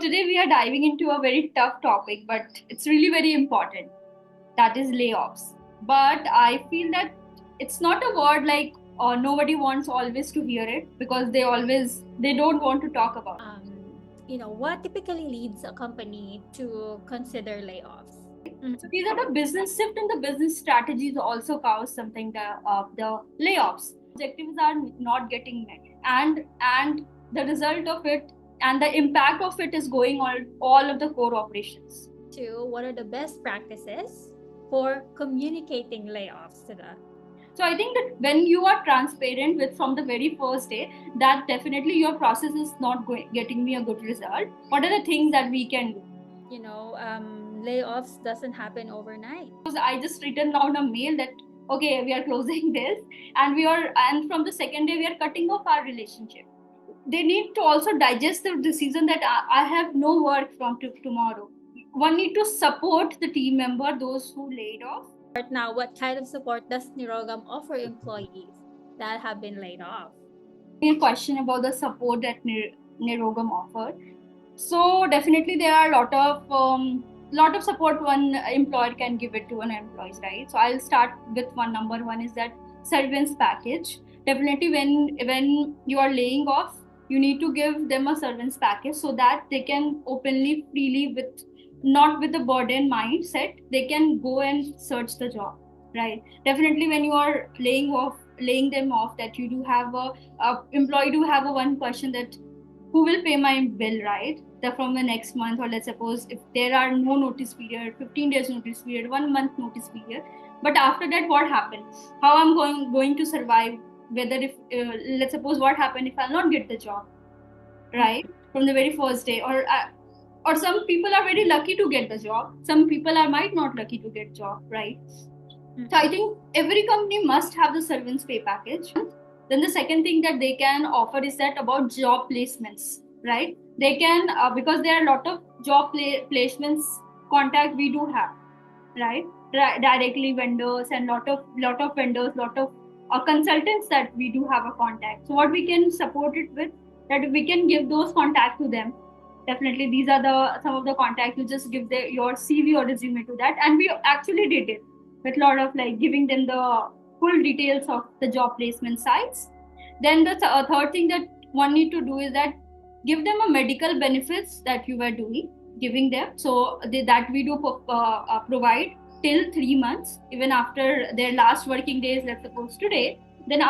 Today we are diving into a very tough topic, but it's really very important. That is layoffs. But I feel that it's not a word like nobody wants always to hear it because they don't want to talk about it. What typically leads a company to consider layoffs? So these are the business shift and the business strategies also cause something the layoffs. Objectives are not getting met, and the result of it and the impact of it is going on all of the core operations. Two, what are the best practices for communicating layoffs to the? So I think that when you are transparent with from the very first day, that definitely your process is not getting me a good result. What are the things that we can do? Layoffs doesn't happen overnight. I just written down a mail that okay, we are closing this, and from the second day we are cutting off our relationship. They need to also digest the decision that I have no work from tomorrow. One need to support the team member, those who laid off. Right now, what kind of support does Nirogam offer employees that have been laid off? A question about the support that Nirogam offer. So definitely there are a lot of support one employer can give it to an employees, right? So I'll start with one. Number one is that severance package. Definitely when you are laying off, you need to give them a severance package so that they can openly, freely, with not with the burden mindset, they can go and search the job, right? Definitely when you are laying them off, that you do have a employee do have a one question that who will pay my bill, right? From the next month, or let's suppose if there are no notice period, 15 days notice period, 1 month notice period. But after that, what happens? How I'm going to survive? Whether if let's suppose what happened if I'll not get the job, right? From the very first day, or some people are very lucky to get the job. Some people are might not lucky to get job, right? So I think every company must have the servants pay package. Then the second thing that they can offer is that about job placements, right? They can because there are a lot of job placements contact we do have, right? Directly vendors and lot of vendors, lot of consultants that we do have a contact. So what we can support it with, that we can give those contact to them. Definitely these are the some of the contacts. You just give your CV or resume to that, and we actually did it with a lot of like giving them the full details of the job placement sites. Then the third thing that one need to do is that give them a medical benefits that you were doing, giving them. So that we do provide till 3 months, even after their last working days, let's suppose today. Then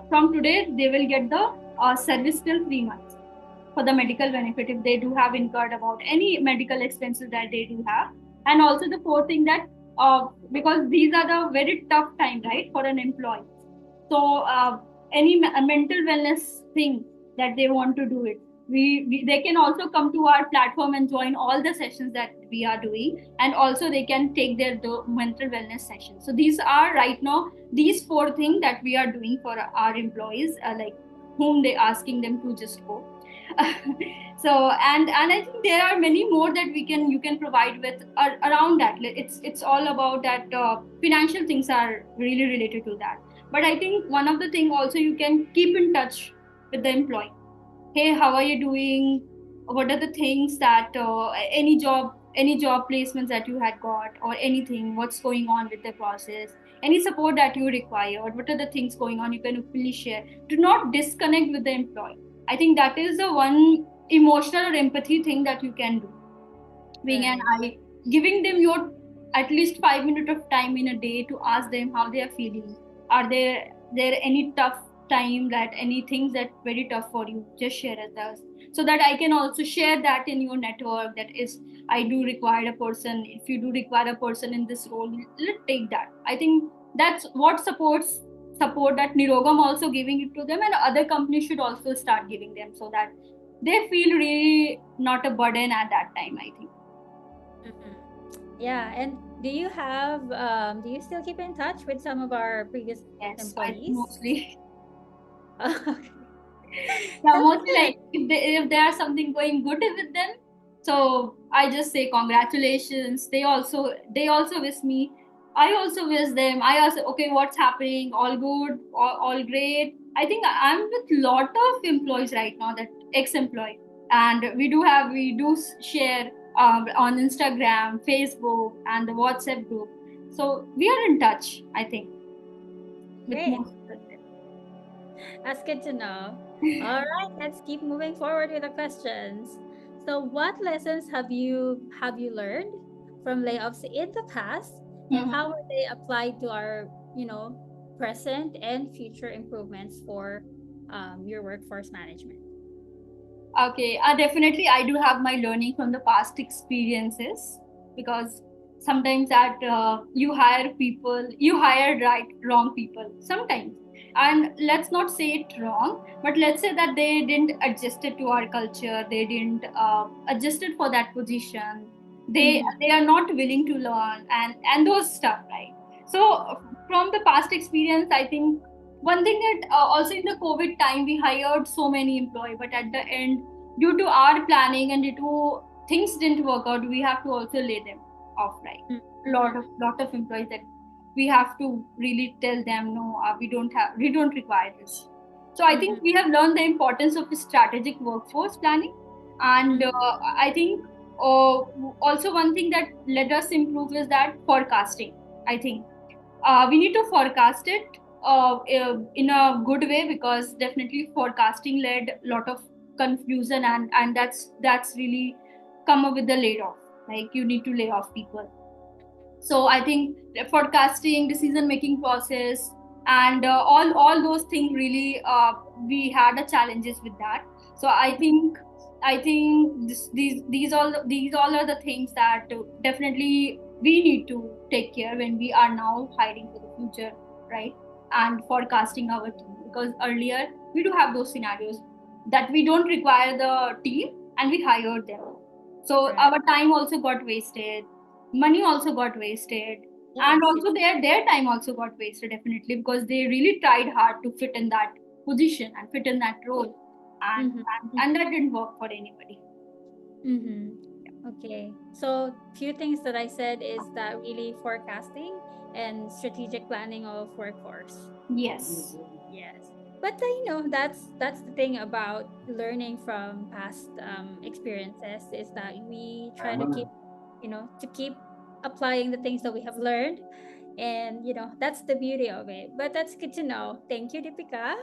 from today, they will get the service till 3 months for the medical benefit if they do have incurred about any medical expenses that they do have. And also the fourth thing that because these are the very tough time, right, for an employee. So any mental wellness thing that they want to do it, they can also come to our platform and join all the sessions that we are doing, and also they can take their mental wellness sessions. So these are right now these four things that we are doing for our employees, like whom they asking them to just go. So and I think there are many more that you can provide with around that. It's all about that financial things are really related to that. But I think one of the thing also, you can keep in touch with the employee. Hey, how are you doing? What are the things that any job placements that you had got, or anything, what's going on with the process, any support that you require, or what are the things going on, you can openly share. Do not disconnect with the employee. I think that is the one emotional or empathy thing that you can do, being an eye, giving them your at least 5 minutes of time in a day to ask them how they are feeling. Are there any tough time, that any things that very tough for you, just share with us, so that I can also share that in your network. That is, I do require a person, if you do require a person in this role, let's take that. I think that's what support that Nirogam also giving it to them, and other companies should also start giving them, so that they feel really not a burden at that time, I think. Yeah, and do you still keep in touch with some of our previous Yes, I think employees? mostly. Okay. Yeah, That's mostly good. like if there's something going good with them, so I just say congratulations. They also wish me. I also wish them. I also, okay, what's happening? All good, all great. I think I'm with lot of employees right now, that ex-employee. and we do share on Instagram, Facebook, and the WhatsApp group. So we are in touch, I think, with Great. most of them. That's good to know. All right, let's keep moving forward with the questions. So, what lessons have you learned from layoffs in the past, and how Mhm. are they applied to our, present and future improvements for your workforce management? Okay, definitely I do have my learning from the past experiences, because sometimes that you hire wrong people sometimes, and let's not say it wrong, but let's say that they didn't adjust it to our culture, they didn't adjust it for that position, Mm-hmm. they are not willing to learn, and those stuff, right? So from the past experience, I think one thing that also in the COVID time we hired so many employees, but at the end, due to our planning and due to things didn't work out, we have to also lay them off, right? Lot of employees that we have to really tell them, no, we don't require this. So I Mm-hmm. think we have learned the importance of strategic workforce planning, and Mm-hmm. I think also one thing that let us improve is that forecasting. I think we need to forecast it in a good way, because definitely forecasting led a lot of confusion, and that's really come up with the layoff, like you need to lay off people. So I think the forecasting, decision making process, and all those things really we had a challenges with that. So I think these all are the things that definitely we need to take care when we are now hiring for the future, right? And forecasting our team, because earlier we do have those scenarios that we don't require the team and we hired them, so Right. our time also got wasted, money also got wasted, and Yes. also their time also got wasted, definitely, because they really tried hard to fit in that position and fit in that role, and Mm-hmm. and that didn't work for anybody. Mm-hmm. Okay. So few things that I said is that really forecasting and strategic planning of workforce. Yes. Yes. But that's the thing about learning from past experiences is that we try to keep applying the things that we have learned, and that's the beauty of it. But that's good to know. Thank you, Deepika.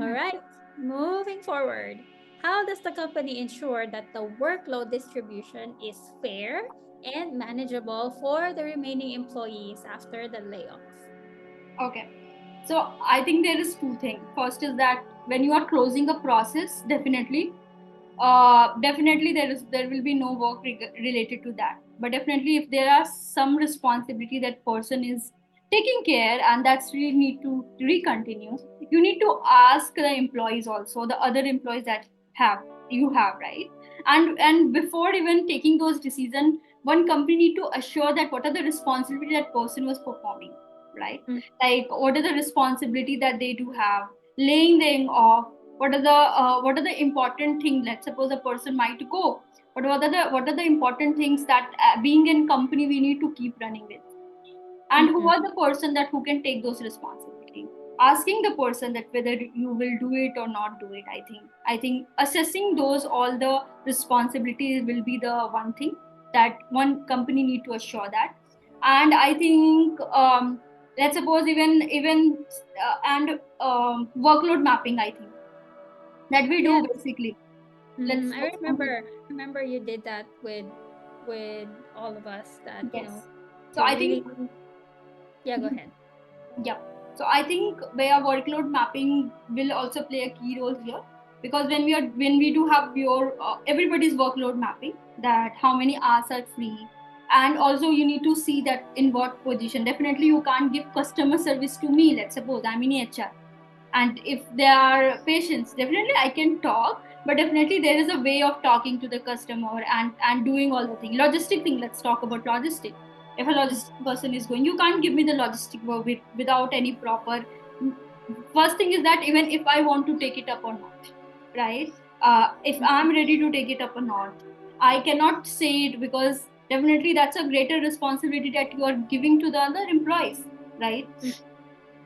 All Mhm. right. Moving forward. How does the company ensure that the workload distribution is fair and manageable for the remaining employees after the layoff? Okay. So I think there is two things. First is that when you are closing a process, definitely there will be no work related to that. But definitely, if there are some responsibility that person is taking care, and that's really need to recontinue, you need to ask the employees also, the other employees that have you have, right? And before even taking those decisions, one company need to assure that what are the responsibility that person was performing, right? Mm. Like what are the responsibility that they do have, laying them off, what are the important things. Let's suppose a person might go, but what are the important things that being in company we need to keep running with, and who Mm-hmm. are the person that who can take those responsibility, asking the person that whether you will do it or not do it. I think assessing those all the responsibilities will be the one thing that one company need to assure that. And I think let's suppose even and workload mapping, I think that we do Yeah. basically. Mm-hmm. Let's I let's remember you did that with all of us that, Yes. So to I really. think, Yeah, go ahead. yeah. So I think where workload mapping will also play a key role here, because when we do have your everybody's workload mapping, that how many hours are free, and also you need to see that in what position. Definitely you can't give customer service to me. Let's suppose I'm in HR, and if there are patients, definitely I can talk, but definitely there is a way of talking to the customer and doing all the thing, logistic thing. Let's talk about logistic. If a logistic person is going, you can't give me the logistic work without any proper. First thing is that even if I want to take it up or not, right? If I'm ready to take it up or not, I cannot say it, because definitely that's a greater responsibility that you are giving to the other employees, right? Mm.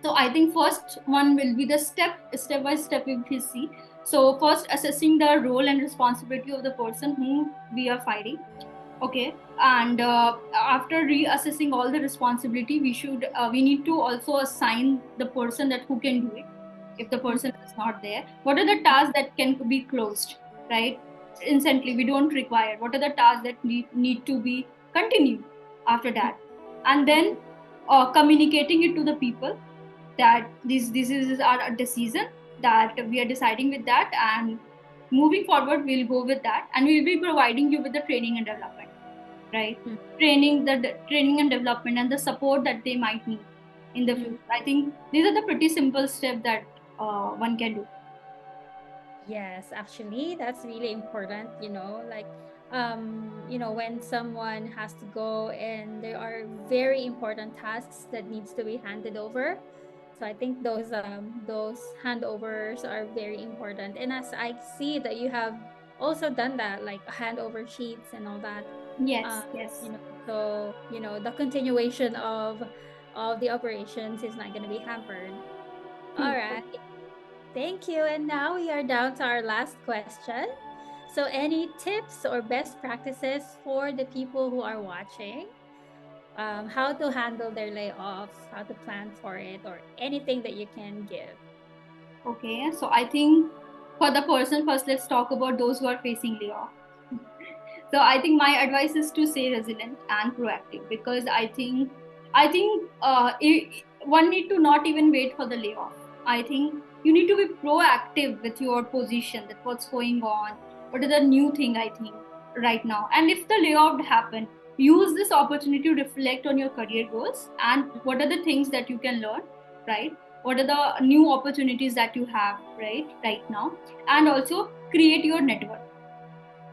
So I think first one will be the step by step if you see. So first, assessing the role and responsibility of the person whom we are firing. Okay, and after reassessing all the responsibility, we need to also assign the person that who can do it. If the person is not there, what are the tasks that can be closed, right, instantly, we don't require? What are the tasks that need to be continued after that? And then communicating it to the people that this is our decision, that we are deciding with that, and moving forward we'll go with that, and we'll be providing you with the training and development, right? Training and development and the support that they might need in the future. I think these are the pretty simple steps that one can do. Yes, actually, that's really important, like when someone has to go and there are very important tasks that needs to be handed over. So I think those handovers are very important. And as I see that you have also done that, like handover sheets and all that. Yes, Uh, yes. so the continuation of the operations is not gonna be hampered. All True. right. Thank you. And now we are down to our last question. So, any tips or best practices for the people who are watching? How to handle their layoffs, how to plan for it, or anything that you can give? Okay, so I think for the person first, let's talk about those who are facing layoff. So I think my advice is to stay resilient and proactive, because I think one need to not even wait for the layoff. I think you need to be proactive with your position, that what's going on, what is the new thing, I think, right now. And if the layoff happen, use this opportunity to reflect on your career goals and what are the things that you can learn, right? What are the new opportunities that you have right now, and also create your network,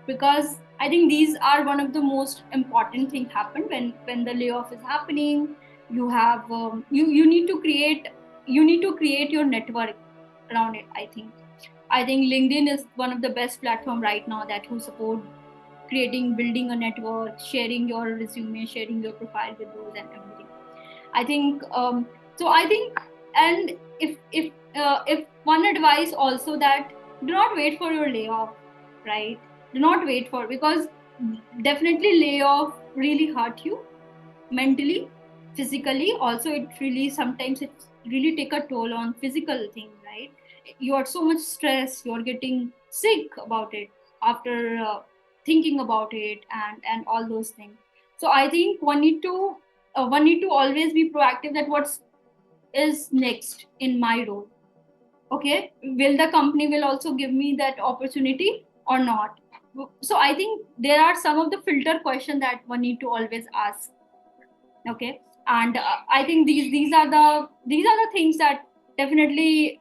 because I think these are one of the most important thing happen when the layoff is happening. You have you need to create your network around it. I think LinkedIn is one of the best platform right now that who support creating, building a network, sharing your resume, sharing your profile with those and everything. I think so. I think, and if one advice also, that do not wait for your layoff, right? Do not wait for, because definitely layoff really hurt you mentally, physically. Also, it really sometimes it really take a toll on physical things, right? You are so much stress. You are getting sick about it after thinking about it, and all those things. So I think one need to always be proactive, that what's is next in my role. Okay, will the company will also give me that opportunity or not? So I think there are some of the filter question that one need to always ask. Okay, and I think these are the things that definitely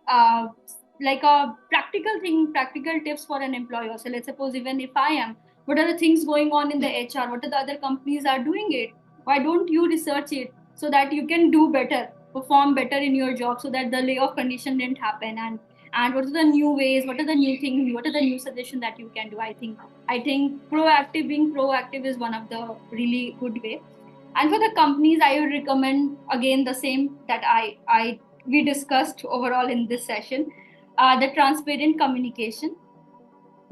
like a practical tips for an employer. So let's suppose, even if I am, what are the things going on in the HR, what are the other companies are doing it, why don't you research it, so that you can do better, perform better in your job, so that the layoff condition didn't happen. And what are the new ways, what are the new things, what are the new suggestions that you can do? I think being proactive is one of the really good way. And for the companies, I would recommend again the same that I we discussed overall in this session, the transparent communication.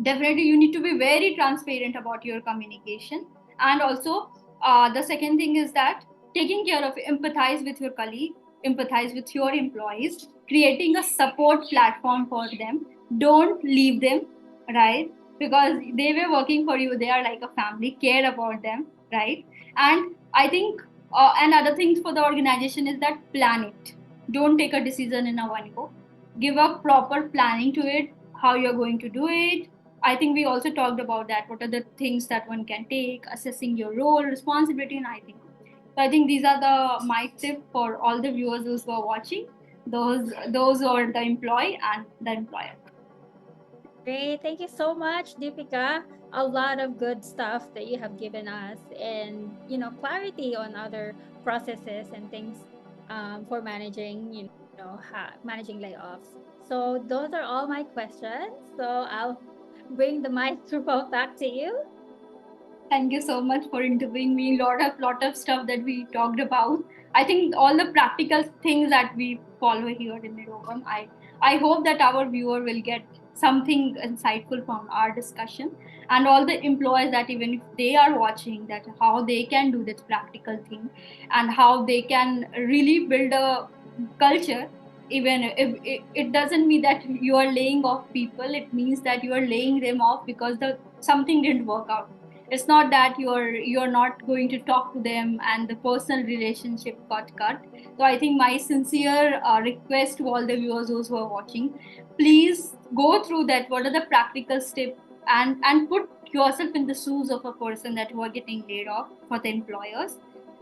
Definitely, you need to be very transparent about your communication, and also the second thing is that taking care of, empathize with your colleague, empathize with your employees, creating a support platform for them. Don't leave them, right? Because they were working for you, they are like a family. Care about them, right? And I think another thing for the organization is that plan it. Don't take a decision in a one go. Give a proper planning to it, how you're going to do it. I think we also talked about that. What are the things that one can take, assessing your role, responsibility, and I think these are the my tip for all the viewers who are watching. Those are the employee and the employer. Great. Thank you so much, Deepika. A lot of good stuff that you have given us and, clarity on other processes and things for managing, managing layoffs. So those are all my questions. So I'll bring the microphone back to you. Thank you so much for interviewing me. Lot of stuff that we talked about. I think all the practical things that we follow here in Nirogam. I hope that our viewer will get something insightful from our discussion, and all the employees that even if they are watching, that how they can do this practical thing and how they can really build a culture. Even if it doesn't mean that you are laying off people, it means that you are laying them off because the something didn't work out. It's not that you're not going to talk to them and the personal relationship got cut. So I think my sincere request to all the viewers, those who are watching, please go through that. What are the practical steps, and put yourself in the shoes of a person that who are getting laid off for the employers.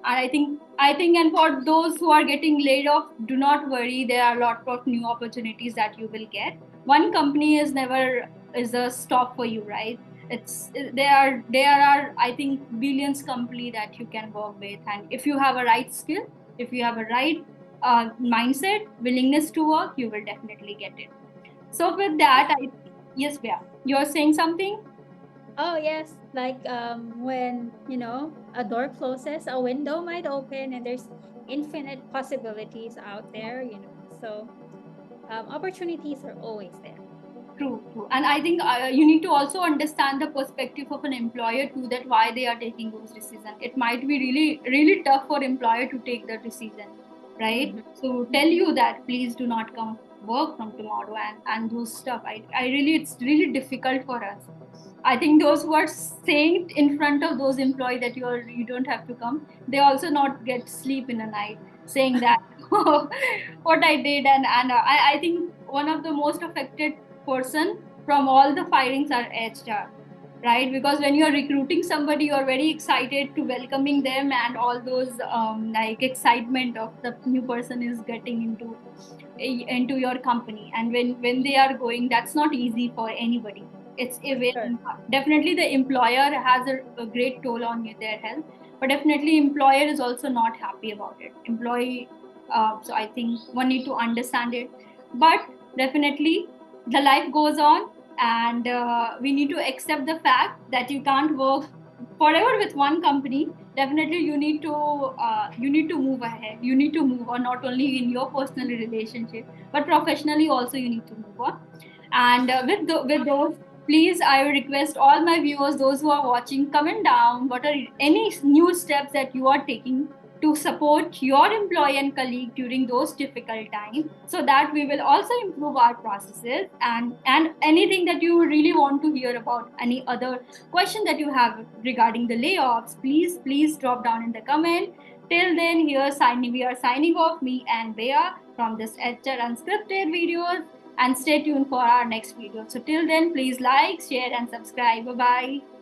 And I think, and for those who are getting laid off, do not worry. There are a lot of new opportunities that you will get. One company is never is a stop for you, right? It's there are I think billions company that you can work with, and if you have a right skill, if you have a right mindset, willingness to work, you will definitely get it. So with that, yes, Bea, you're saying something. Oh yes, like when a door closes, a window might open, and there's infinite possibilities out there. So opportunities are always there. True, true. And I think you need to also understand the perspective of an employer too, that why they are taking those decisions. It might be really, really tough for employer to take the decision, right? Mm-hmm. So tell you that please do not come work from tomorrow and those stuff. I really, it's really difficult for us. I think those who are saying in front of those employee that you don't have to come, they also not get sleep in the night saying that what I did, and I think one of the most affected person from all the firings are HR, right? Because when you're recruiting somebody, you're very excited to welcoming them, and all those like excitement of the new person is getting into your company, and when they are going, that's not easy for anybody. It's For sure. even definitely the employer has a great toll on their health, but definitely employer is also not happy about it. Employee, so I think one need to understand it, but definitely the life goes on, and we need to accept the fact that you can't work forever with one company. Definitely you need to move ahead, you need to move on, not only in your personal relationship but professionally also you need to move on. And with those, please, I will request all my viewers, those who are watching, comment down what are any new steps that you are taking to support your employee and colleague during those difficult times, so that we will also improve our processes. And anything that you really want to hear about, any other question that you have regarding the layoffs, please drop down in the comment. Till then, we are signing off, me and Bea, from this HR Unscripted videos, and stay tuned for our next video. So till then, please like, share, and subscribe. Bye bye.